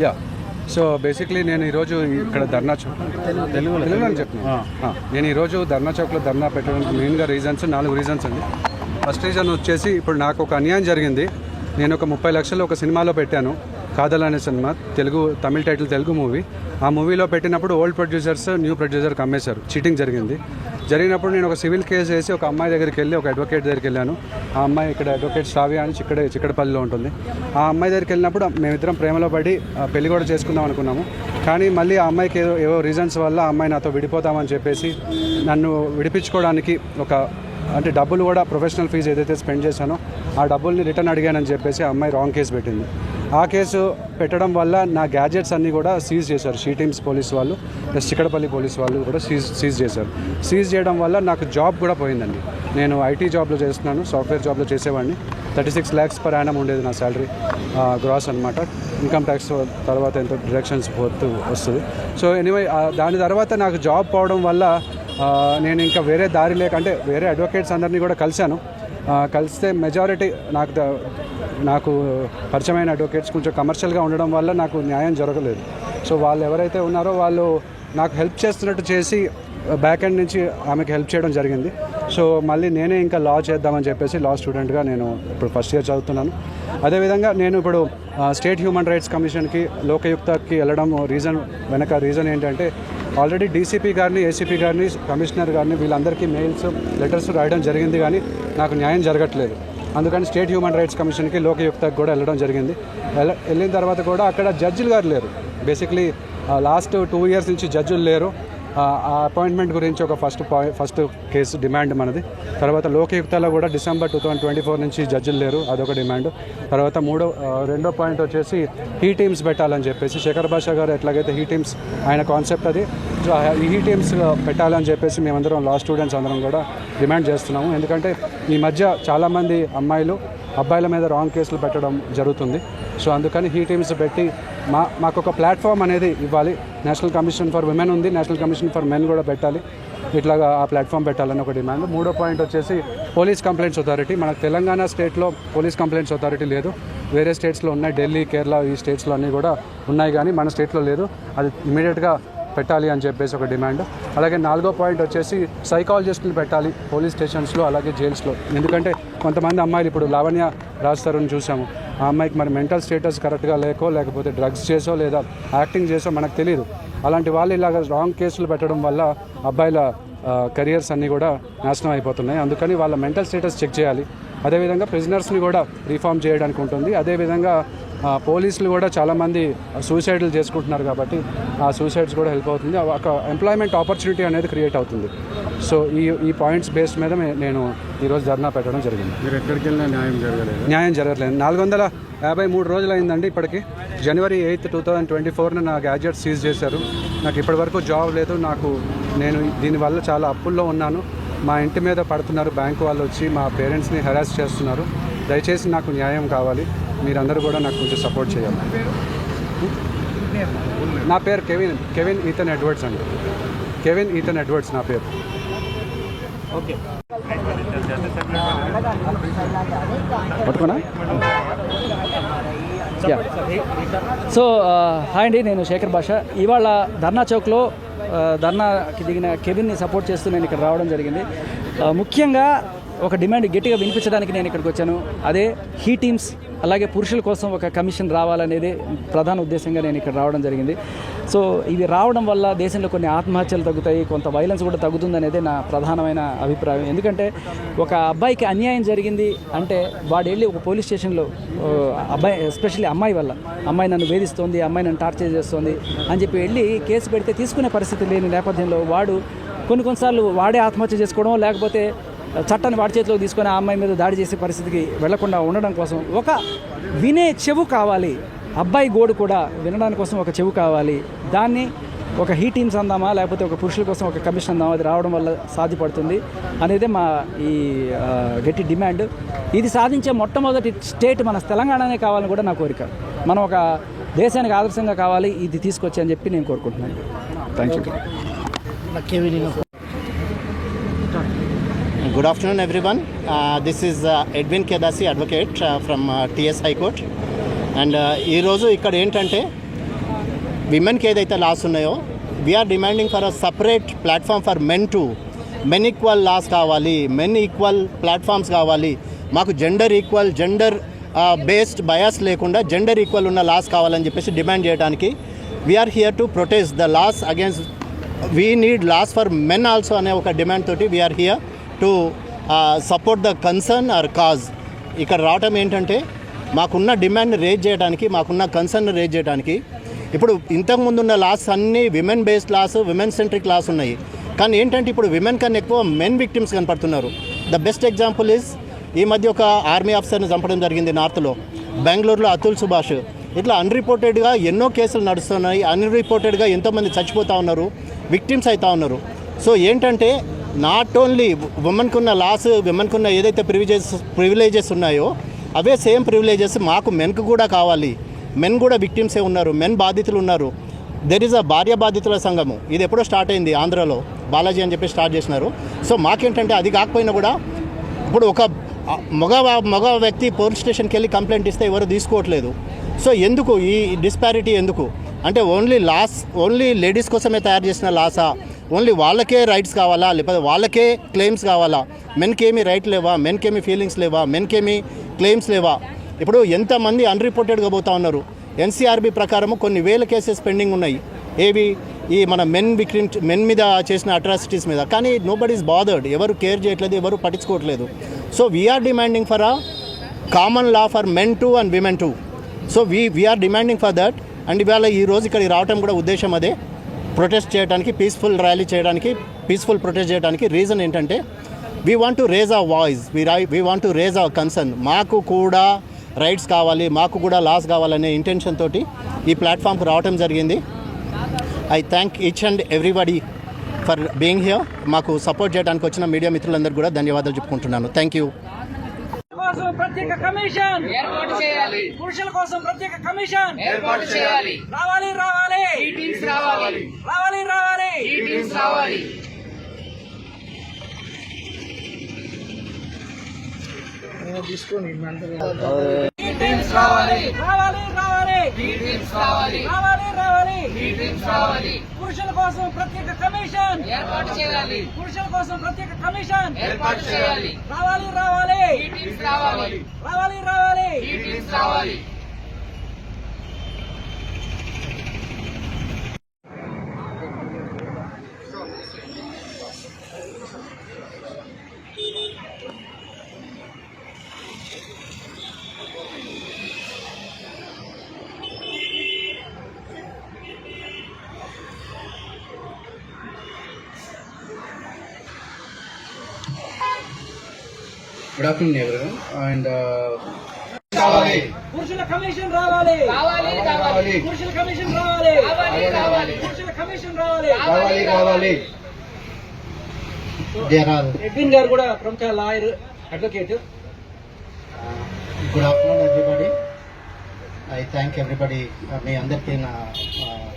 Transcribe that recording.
Yeah so basically నేను ఈరోజు ఇక్కడ ధర్నా చౌక్ తెలుగులో అని చెప్తున్నాను. నేను ఈరోజు ధర్నా చౌక్లో ధర్నా పెట్టడానికి మెయిన్గా రీజన్స్ 4 రీజన్స్ అండి. ఫస్ట్ రీజన్ వచ్చేసి ఇప్పుడు నాకు ఒక అన్యాయం జరిగింది. నేను ఒక 30 లక్షలు ఒక సినిమాలో పెట్టాను, కాదల్ అనే సినిమా, తమిళ టైటిల్, తెలుగు మూవీ. ఆ మూవీలో పెట్టినప్పుడు ఓల్డ్ ప్రొడ్యూసర్స్ న్యూ ప్రొడ్యూసర్కి అమ్మేశారు, చీటింగ్ జరిగినప్పుడు నేను ఒక సివిల్ కేసు వేసి ఒక అమ్మాయి దగ్గరికి వెళ్ళి, ఒక అడ్వకేట్ దగ్గరికి వెళ్ళాను. ఆ అమ్మాయి ఇక్కడ అడ్వకేట్ శ్రావ్య అని చిక్కడపల్లిలో ఉంటుంది. ఆ అమ్మాయి దగ్గరికి వెళ్ళినప్పుడు మేమిద్దరం ప్రేమలో పడి పెళ్లి కూడా చేసుకుందాం అనుకున్నాము. కానీ మళ్ళీ ఆ అమ్మాయికి ఏవో రీజన్స్ వల్ల ఆ అమ్మాయి నాతో విడిపోతామని చెప్పేసి నన్ను విడిపించుకోవడానికి అంటే డబ్బులు కూడా ప్రొఫెషనల్ ఫీజు ఏదైతే స్పెండ్ చేశానో ఆ డబ్బుల్ని రిటర్న్ అడిగానని చెప్పేసి ఆ అమ్మాయి రాంగ్ కేసు పెట్టింది. ఆ కేసు పెట్టడం వల్ల నా గ్యాడ్జెట్స్ అన్నీ కూడా సీజ్ చేశారు. షీ టీమ్స్ పోలీస్ వాళ్ళు ప్లస్ చిక్కడపల్లి పోలీస్ వాళ్ళు కూడా సీజ్ చేశారు. సీజ్ చేయడం వల్ల నాకు జాబ్ కూడా పోయిందండి. నేను ఐటీ జాబ్లో చేస్తున్నాను, సాఫ్ట్వేర్ జాబ్లో చేసేవాడిని. 36 lakhs per annum ఉండేది నా శాలరీ, గ్రాస్ అనమాట. ఇన్కమ్ ట్యాక్స్ తర్వాత ఎంత డిడక్షన్స్ పోతూ వస్తుంది. సో ఎనీవే దాని తర్వాత నాకు జాబ్ పోవడం వల్ల నేను ఇంకా వేరే దారి లేక, అంటే వేరే అడ్వకేట్స్ అందరినీ కూడా కలిస్తే మెజారిటీ నాకు పరిచయమైన అడ్వకేట్స్ కొంచెం కమర్షియల్గా ఉండడం వల్ల నాకు న్యాయం జరగలేదు. సో వాళ్ళు ఎవరైతే ఉన్నారో వాళ్ళు నాకు హెల్ప్ చేస్తున్నట్టు చేసి బ్యాక్ ఎండ్ నుంచి ఆమెకి హెల్ప్ చేయడం జరిగింది. సో మళ్ళీ నేనే ఇంకా లా చేద్దామని చెప్పేసి లా స్టూడెంట్గా నేను ఇప్పుడు ఫస్ట్ ఇయర్ చదువుతున్నాను. అదేవిధంగా నేను ఇప్పుడు స్టేట్ హ్యూమన్ రైట్స్ కమిషన్కి, లోకయుక్తకి వెళ్ళడం రీజన్ ఏంటంటే ఆల్రెడీ డీసీపీ గారిని, ఏసీపీ గారిని, కమిషనర్ గారిని వీళ్ళందరికీ మెయిల్స్, లెటర్స్ రాయడం జరిగింది, కానీ నాకు న్యాయం జరగట్లేదు. అందుకని స్టేట్ హ్యూమన్ రైట్స్ కమిషన్కి, లోకయుక్తకి కూడా వెళ్ళడం జరిగింది. వెళ్ళిన తర్వాత కూడా అక్కడ జడ్జిలు గారు లేరు. బేసిక్లీ లాస్ట్ 2 years నుంచి జడ్జిలు లేరు. ఆ అపాయింట్మెంట్ గురించి ఒక ఫస్ట్ కేసు డిమాండ్ మనది. తర్వాత లోకయుక్తలో కూడా December 2024 నుంచి జడ్జిలు లేరు, అదొక డిమాండ్. తర్వాత రెండో పాయింట్ వచ్చేసి హీ టీమ్స్ పెట్టాలని చెప్పేసి శేఖర్ భాషా గారు ఎట్లాగైతే హీ టీమ్స్ ఆయన కాన్సెప్ట్ అది. సో ఈ హీ టీమ్స్ పెట్టాలని చెప్పేసి మేమందరం లా స్టూడెంట్స్ అందరం కూడా డిమాండ్ చేస్తున్నాము. ఎందుకంటే ఈ మధ్య చాలామంది అబ్బాయిల మీద రాంగ్ కేసులు పెట్టడం జరుగుతుంది. సో అందుకని హీ టీమ్స్ పెట్టి మాకు ఒక ప్లాట్ఫామ్ అనేది ఇవ్వాలి. నేషనల్ కమిషన్ ఫర్ విమెన్ ఉంది, నేషనల్ కమిషన్ ఫర్ మెన్ కూడా పెట్టాలి. ఇట్లాగా ఆ ప్లాట్ఫామ్ పెట్టాలని ఒక డిమాండ్. మూడో పాయింట్ వచ్చేసి పోలీస్ కంప్లైంట్స్ అథారిటీ. మనకు తెలంగాణ స్టేట్లో పోలీస్ కంప్లైంట్స్ అథారిటీ లేదు, వేరే స్టేట్స్లో ఉన్నాయి, ఢిల్లీ, కేరళ ఈ స్టేట్స్లో అన్నీ కూడా ఉన్నాయి, కానీ మన స్టేట్లో లేదు. అది ఇమీడియట్గా పెట్టాలి అని చెప్పేసి ఒక డిమాండ్. అలాగే 4వ పాయింట్ వచ్చేసి సైకాలజిస్టులు పెట్టాలి పోలీస్ స్టేషన్స్లో, అలాగే జైల్స్లో. ఎందుకంటే కొంతమంది అమ్మాయిలు, ఇప్పుడు లావణ్య రాజ్తరుణ్ చూసాము, ఆ అమ్మాయికి మరి మెంటల్ స్టేటస్ కరెక్ట్గా లేకపోతే డ్రగ్స్ చేసో లేదా యాక్టింగ్ చేసో మనకు తెలియదు. అలాంటి వాళ్ళు ఇలాగ రాంగ్ కేసులు పెట్టడం వల్ల అబ్బాయిల కెరియర్స్ అన్నీ కూడా నాశనం అయిపోతున్నాయి. అందుకని వాళ్ళ మెంటల్ స్టేటస్ చెక్ చేయాలి. అదేవిధంగా ప్రిజనర్స్ని కూడా రీఫార్మ్ చేయడానికి ఉంటుంది. అదేవిధంగా పోలీసులు కూడా చాలామంది సూసైడ్లు చేసుకుంటున్నారు, కాబట్టి ఆ సూసైడ్స్ కూడా హెల్ప్ అవుతుంది. ఒక ఎంప్లాయ్మెంట్ ఆపర్చునిటీ అనేది క్రియేట్ అవుతుంది. సో ఈ పాయింట్స్ బేస్ మీద నేను ఈరోజు ధర్నా పెట్టడం జరిగింది. మీరు ఎక్కడికి వెళ్ళినా న్యాయం జరగలేదు. 453 రోజులు అయిందండి ఇప్పటికి. January 8, 2024 నా గ్యాడ్జెట్స్ సీజ్ చేశారు. నాకు ఇప్పటివరకు జాబ్ లేదు. నేను దీనివల్ల చాలా అప్పుల్లో ఉన్నాను. మా ఇంటి మీద పడుతున్నారు బ్యాంకు వాళ్ళు వచ్చి, మా పేరెంట్స్ని హెరాస్ చేస్తున్నారు. దయచేసి నాకు న్యాయం కావాలి. మీరందరూ కూడా నాకు కొంచెం సపోర్ట్ చేయాలి. నా పేరు కెవిన్ ఈథన్ ఎడ్వర్డ్స్ అండి. కెవిన్ ఈథన్ ఎడ్వర్డ్స్ నా పేరు. ఓకే, పట్టుకున్నా. సో హాయ్ అండి, నేను శేఖర్ భాష. ఇవాళ ధర్నా చౌక్లో ధర్నాకి దిగిన కెవిన్ని సపోర్ట్ చేస్తూ నేను ఇక్కడ రావడం జరిగింది. ముఖ్యంగా ఒక డిమాండ్ గట్టిగా వినిపించడానికి నేను ఇక్కడికి వచ్చాను. అదే హీ టీమ్స్, అలాగే పురుషుల కోసం ఒక కమిషన్ రావాలనేది ప్రధాన ఉద్దేశంగా నేను ఇక్కడ రావడం జరిగింది. సో ఇవి రావడం వల్ల దేశంలో కొన్ని ఆత్మహత్యలు తగ్గుతాయి, కొంత వైలెన్స్ కూడా తగ్గుతుందనేది నా ప్రధానమైన అభిప్రాయం. ఎందుకంటే ఒక అబ్బాయికి అన్యాయం జరిగింది అంటే వాడు వెళ్ళి ఒక పోలీస్ స్టేషన్లో అబ్బాయి, ఎస్పెషల్లీ అమ్మాయి నన్ను వేధిస్తోంది, అమ్మాయి నన్ను టార్చర్ చేస్తోంది అని చెప్పి వెళ్ళి కేసు పెడితే తీసుకునే పరిస్థితి లేని నేపథ్యంలో వాడు కొన్నిసార్లు వాడే ఆత్మహత్య చేసుకోవడం, లేకపోతే చట్టాన్ని వాడి చేతిలోకి తీసుకొని ఆ అమ్మాయి మీద దాడి చేసే పరిస్థితికి వెళ్లకుండా ఉండడం కోసం ఒక వినే చెవు కావాలి. అబ్బాయి గోడు కూడా వినడానికి కోసం ఒక చెవు కావాలి. దాన్ని ఒక హీ టీమ్స్ అందామా, లేకపోతే ఒక పురుషుల కోసం ఒక కమిషన్ అందామా, అది రావడం వల్ల సాధ్యపడుతుంది అనేది మా ఈ గట్టి డిమాండ్. ఇది సాధించే మొట్టమొదటి స్టేట్ మన తెలంగాణనే కావాలని కూడా నా కోరిక. మనం ఒక దేశానికి ఆదర్శంగా కావాలి, ఇది తీసుకొచ్చి అని చెప్పి నేను కోరుకుంటున్నాను. Thank you. Good afternoon, everyone. This is Edwin Kedasi, advocate from TS High Court. And ఈ రోజు ఇక్కడ ఏంటంటే విమెన్కి ఏదైతే లాస్ ఉన్నాయో we are demanding for a separate platform for men equal laws కావాలి, మెన్ ఈక్వల్ ప్లాట్ఫామ్స్ కావాలి, మాకు gender equal, gender based bias లేకుండా జెండర్ ఈక్వల్ ఉన్న లాస్ కావాలని చెప్పేసి డిమాండ్ చేయడానికి we are here to protest the laws against we need laws for men also అనే ఒక డిమాండ్ తోటి we are here to support the concern or cause. ఇక్కడ రావటం ఏంటంటే మాకున్న డిమాండ్ని రేజ్ చేయడానికి, మాకున్న కన్సర్న్ రేజ్ చేయడానికి. ఇప్పుడు ఇంతకుముందు ఉన్న లాస్ అన్నీ women based laws, women centric laws ఉన్నాయి. కానీ ఏంటంటే ఇప్పుడు విమెన్ కన్నా ఎక్కువ మెన్ విక్టిమ్స్ కనపడుతున్నారు. ద బెస్ట్ ఎగ్జాంపుల్ ఈజ్ ఈ మధ్య ఒక ఆర్మీ ఆఫీసర్ని చంపడం జరిగింది నార్త్లో, బెంగళూరులో అతుల్ సుభాష్. ఇట్లా అన్రిపోర్టెడ్గా ఎన్నో కేసులు నడుస్తున్నాయి, అన్రిపోర్టెడ్గా ఎంతోమంది చచ్చిపోతూ ఉన్నారు, విక్టిమ్స్ అవుతూ ఉన్నారు. సో ఏంటంటే నాట్ ఓన్లీ ఉమెన్కు ఉన్న లాస్, ఉమెన్కు ఉన్న ఏదైతే ప్రివిలేజెస్ ఉన్నాయో అవే సేమ్ ప్రివిలేజెస్ మాకు మెన్కు కూడా కావాలి. మెన్ కూడా విక్టిమ్సే ఉన్నారు, మెన్ బాధితులు ఉన్నారు. దెర్ ఈజ్ అ భార్య బాధితుల సంఘము, ఇది ఎప్పుడో స్టార్ట్ అయింది ఆంధ్రాలో, బాలాజీ అని చెప్పి స్టార్ట్ చేసినారు. సో మాకేంటంటే అది కాకపోయినా కూడా ఇప్పుడు ఒక మగ వ్యక్తి పోలీస్ స్టేషన్కి వెళ్ళి కంప్లైంట్ ఇస్తే ఎవరు తీసుకోవట్లేదు. సో ఎందుకు ఈ డిస్పారిటీ ఎందుకు అంటే ఓన్లీ లేడీస్ కోసమే తయారు చేసిన లాసా, ఓన్లీ వాళ్ళకే రైట్స్ కావాలా, లేకపోతే వాళ్ళకే క్లెయిమ్స్ కావాలా? మెన్కి ఏమీ రైట్ లేవా, మెన్కి ఏమీ ఫీలింగ్స్ లేవా, మెన్కి ఏమీ క్లెయిమ్స్ లేవా? ఇప్పుడు ఎంతమంది అన్రిపోర్టెడ్గా పోతూ ఉన్నారు. ఎన్సీఆర్బీ ప్రకారము కొన్ని వేల కేసెస్ పెండింగ్ ఉన్నాయి. ఏవి? ఈ మన మెన్ మీద చేసిన అట్రాసిటీస్ మీద. కానీ నోబడీ ఈజ్ బాదర్డ్, ఎవరు కేర్ చేయట్లేదు, ఎవరు పట్టించుకోవట్లేదు. So we are demanding for a common law for men too and women too. So we are demanding for that. And ఇవాళ ఈ రోజు ఇక్కడికి రావడం కూడా ఉద్దేశం అదే, ప్రొటెస్ట్ చేయడానికి, పీస్ఫుల్ ర్యాలీ చేయడానికి, పీస్ఫుల్ ప్రొటెస్ట్ చేయడానికి. రీజన్ ఏంటంటే we want to raise our voice, we want to raise our concern. మాకు కూడా రైట్స్ కావాలి, మాకు కూడా లాస్ కావాలనే ఇంటెన్షన్ తోటి ఈ ప్లాట్ఫామ్కి రావడం జరిగింది. I thank each and everybody for being here. మాకు సపోర్ట్ చేయడానికి వచ్చిన మీడియా మిత్రులందరూ కూడా ధన్యవాదాలు చెప్పుకుంటున్నాను. Thank you. ప్రత్యేక కమిషన్ ఏర్పాటు చేయాలి, పురుషుల కోసం ప్రత్యేక కమిషన్ ఏర్పాటు చేయాలి, రావాలి రావాలి ఈ టీమ్స్ రావాలి, రావాలి రావాలి ఈ టీమ్స్ రావాలి. ఈ టీమ్స్ రావాలి, రావాలి రావాలి ఈ టీమ్స్ రావాలి, రావాలి రావాలి ఈ టీమ్స్ రావాలి. పురుషుల కోసం ప్రత్యేక కమిషన్ ఏర్పాటు చేయాలి, పురుషుల కోసం ప్రత్యేక కమిషన్ ఏర్పాటు చేయాలి, రావాలి రావాలి ఈ టీమ్స్ రావాలి, రావాలి రావాలి ఈ టీమ్స్ రావాలి. Good afternoon, everyone. And పురుషుల కమిషన్ రావాలి, కావాలి కావాలి, పురుషుల కమిషన్ రావాలి, కావాలి కావాలి, పురుషుల కమిషన్ రావాలి. కావాలి. There are. ఎడ్విన్ గారు కూడా ప్రముఖ lawyer, advocate. Good afternoon everybody. I thank everybody. మీ అందరికీ నా